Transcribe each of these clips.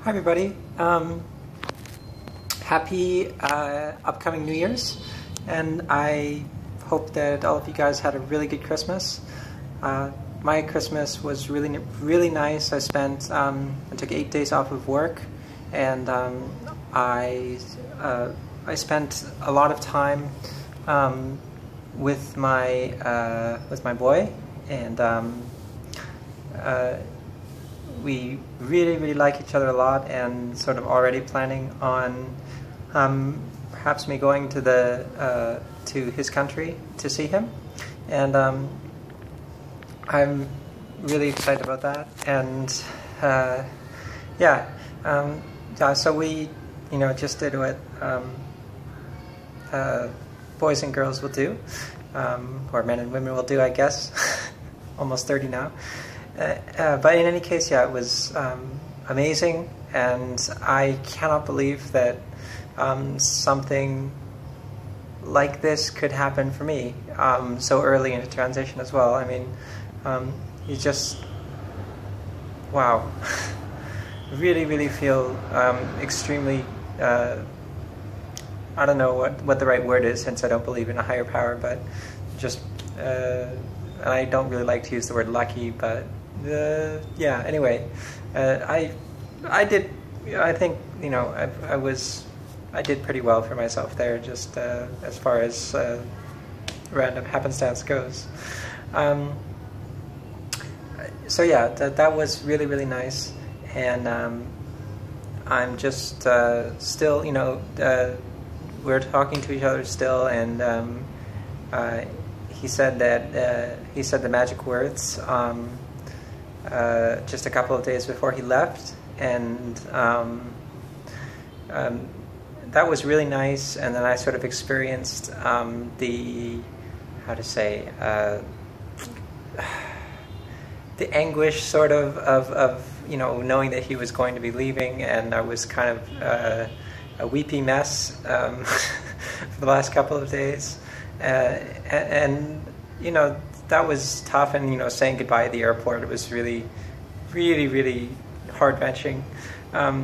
Hi everybody. Happy upcoming New Year's, and I hope that all of you guys had a really good Christmas. My Christmas was really nice. I took 8 days off of work, and I spent a lot of time with my boy, and we really like each other a lot, and sort of already planning on perhaps me going to his country to see him, and I'm really excited about that. And so we just did what boys and girls will do, or men and women will do, I guess. Almost 30 now. But in any case, yeah, it was amazing, and I cannot believe that something like this could happen for me so early in a transition as well. I mean, you just, wow, really feel extremely, I don't know what the right word is, since I don't believe in a higher power, but just, and I don't really like to use the word lucky, but yeah, anyway, I did pretty well for myself there, just as far as random happenstance goes. So yeah, that was really nice, and I'm just still, we're talking to each other still, and he said the magic words just a couple of days before he left, and that was really nice. And then I sort of experienced the anguish sort of knowing that he was going to be leaving, and I was kind of a weepy mess for the last couple of days, and that was tough, and saying goodbye at the airport, it was really heart-wrenching, but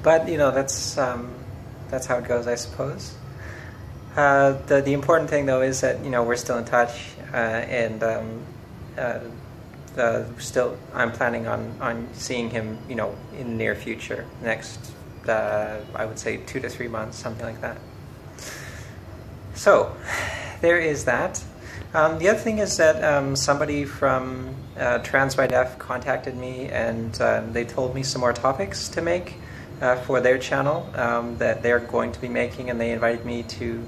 that's how it goes, I suppose. The important thing though is that we're still in touch, and still I'm planning on seeing him in the near future, next I would say 2 to 3 months, something like that. So there is that. The other thing is that somebody from Trans by Deaf contacted me, and they told me some more topics to make for their channel that they're going to be making, and they invited me to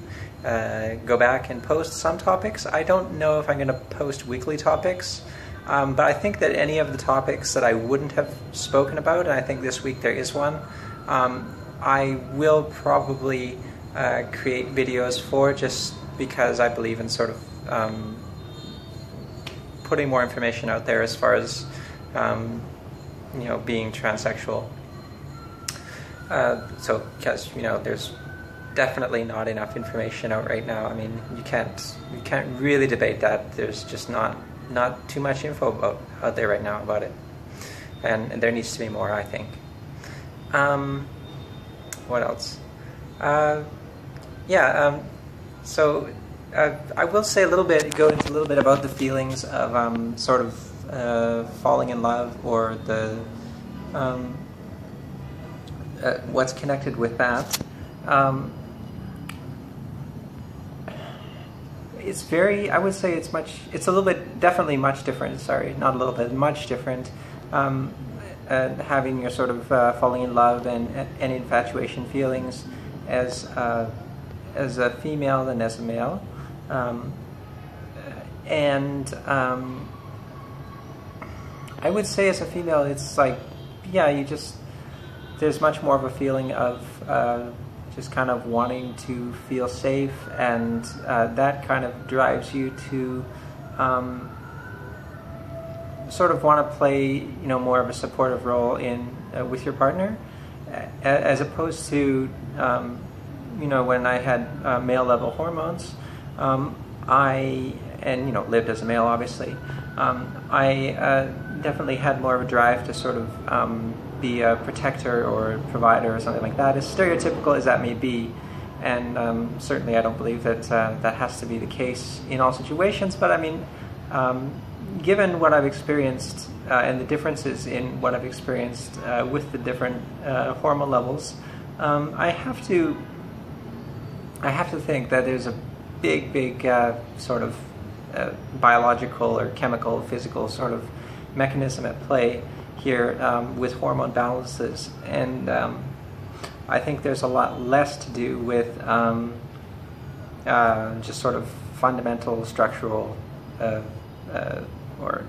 go back and post some topics. I don't know if I'm going to post weekly topics, but I think that any of the topics that I wouldn't have spoken about, and I think this week there is one, I will probably create videos for, just because I believe in sort of putting more information out there as far as being transsexual. So because there's definitely not enough information out right now. I mean, you can't really debate that. There's just not too much info out there right now about it, and there needs to be more, I think. What else? So I will say go into a little bit about the feelings of sort of falling in love, or the what's connected with that. I would say it's a little bit, definitely much different, sorry, not a little bit, much different, having your sort of falling in love and infatuation feelings as a female than as a male. I would say as a female, it's like, yeah, there's much more of a feeling of just kind of wanting to feel safe, and that kind of drives you to sort of want to play, more of a supportive role with your partner, as opposed to, when I had male level hormones. I and lived as a male, obviously, I definitely had more of a drive to sort of be a protector or provider or something like that, as stereotypical as that may be. And certainly I don't believe that that has to be the case in all situations, but I mean, given what I've experienced and the differences in what I've experienced with the different hormone levels, I have to think that there's a big sort of biological or chemical, physical sort of mechanism at play here with hormone balances, and I think there's a lot less to do with just sort of fundamental structural or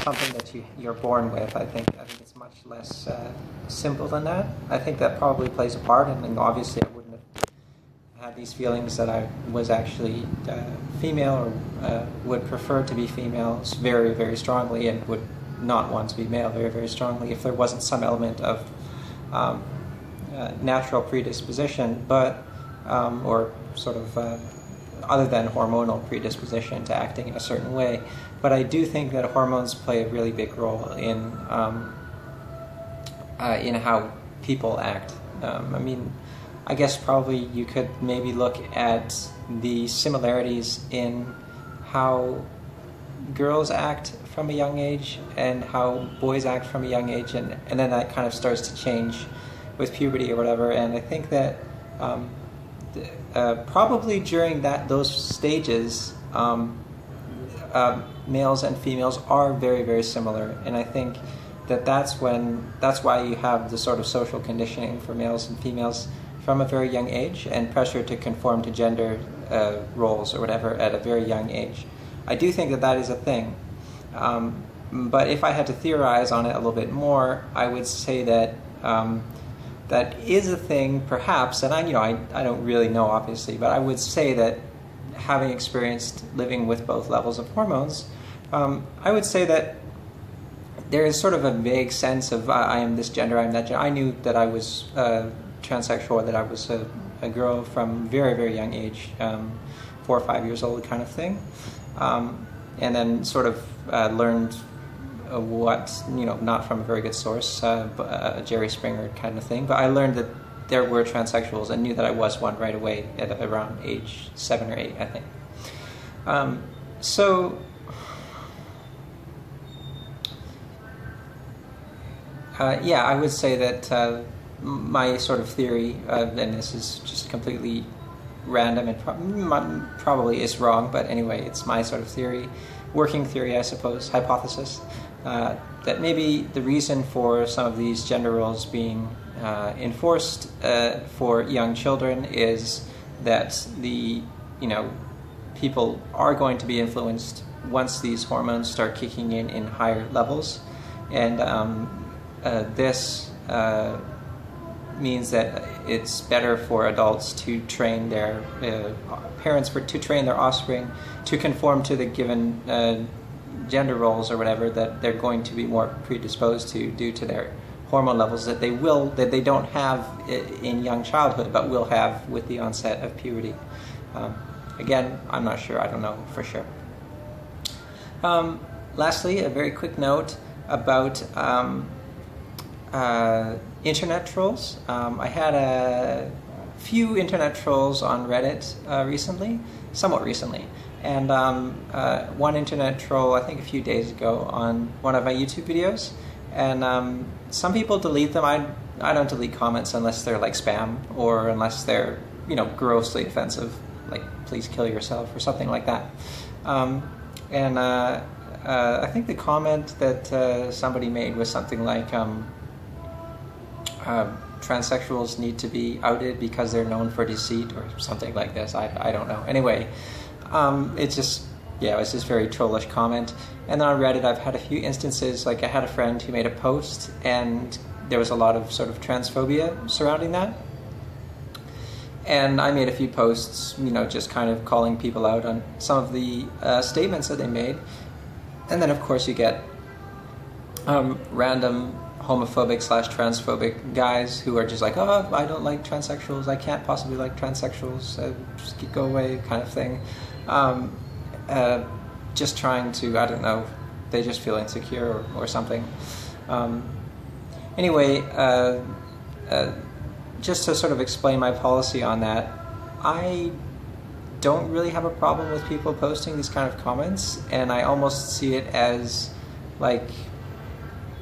something that you're born with. I think it's much less simple than that. I think that probably plays a part, and obviously I wouldn't have had these feelings that I was actually female or would prefer to be female very, very strongly, and would not want to be male very, very strongly if there wasn't some element of natural predisposition, but or sort of other than hormonal predisposition to acting in a certain way. But I do think that hormones play a really big role in how people act. I mean, I guess probably you could maybe look at the similarities in how girls act from a young age and how boys act from a young age, and then that kind of starts to change with puberty or whatever. And I think that probably during those stages, males and females are very, very similar, and I think that's why you have the sort of social conditioning for males and females from a very young age, and pressure to conform to gender roles or whatever at a very young age. I do think that is a thing, but if I had to theorize on it a little bit more, I would say that that is a thing, perhaps, and I don't really know, obviously, but I would say that having experienced living with both levels of hormones, I would say that there is sort of a vague sense of I am this gender, I am that gender. I knew that I was transsexual, that I was a girl from very, very young age, 4 or 5 years old kind of thing, and then sort of learned what, not from a very good source, Jerry Springer kind of thing, but I learned that there were transsexuals and knew that I was one right away at around age 7 or 8, I think. Yeah, I would say that my sort of theory, and this is just completely random and probably is wrong, but anyway, it's my sort of theory, working theory, I suppose, hypothesis, that maybe the reason for some of these gender roles being enforced for young children is that people are going to be influenced once these hormones start kicking in higher levels, and this means that it's better for adults to train their parents to train their offspring to conform to the given gender roles or whatever that they're going to be more predisposed to due to their hormone levels that they don't have in young childhood but will have with the onset of puberty. Again, I'm not sure. I don't know for sure. Lastly, a very quick note about internet trolls. I had a few internet trolls on Reddit somewhat recently, and one internet troll I think a few days ago on one of my YouTube videos, and some people delete them. I don't delete comments unless they're like spam or unless they're grossly offensive, like please kill yourself or something like that. And I think the comment that somebody made was something like transsexuals need to be outed because they're known for deceit or something like this. I don't know. Anyway, it's just a very trollish comment. And then on Reddit I've had a few instances, like I had a friend who made a post and there was a lot of sort of transphobia surrounding that. And I made a few posts, just kind of calling people out on some of the statements that they made. And then of course you get random homophobic / transphobic guys who are just like, oh, I don't like transsexuals, I can't possibly like transsexuals, just go away kind of thing. just trying to, I don't know, they just feel insecure or something. Anyway, just to sort of explain my policy on that, I don't really have a problem with people posting these kind of comments, and I almost see it as like,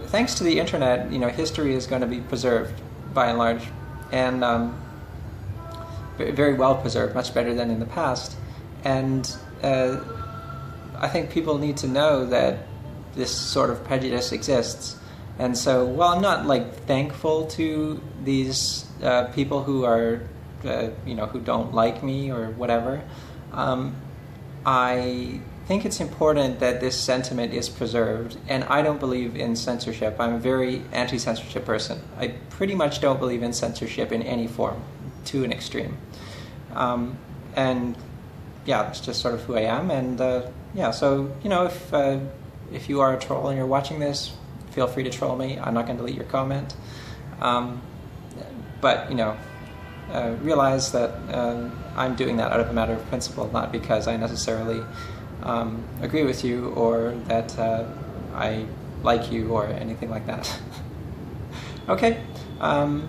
thanks to the internet, history is going to be preserved by and large, and very well preserved, much better than in the past. And I think people need to know that this sort of prejudice exists. And so, while I'm not like thankful to these people who are, who don't like me or whatever, I think it's important that this sentiment is preserved. And I don't believe in censorship. I'm a very anti-censorship person. I pretty much don't believe in censorship in any form, to an extreme. And yeah, that's just sort of who I am. And yeah, so if you are a troll and you're watching this, feel free to troll me. I'm not going to delete your comment. But realize that I'm doing that out of a matter of principle, not because I necessarily agree with you or that I like you or anything like that. Okay,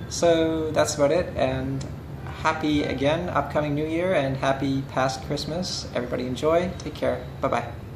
so that's about it, and happy again upcoming New Year, and happy past Christmas. Everybody enjoy. Take care. Bye-bye.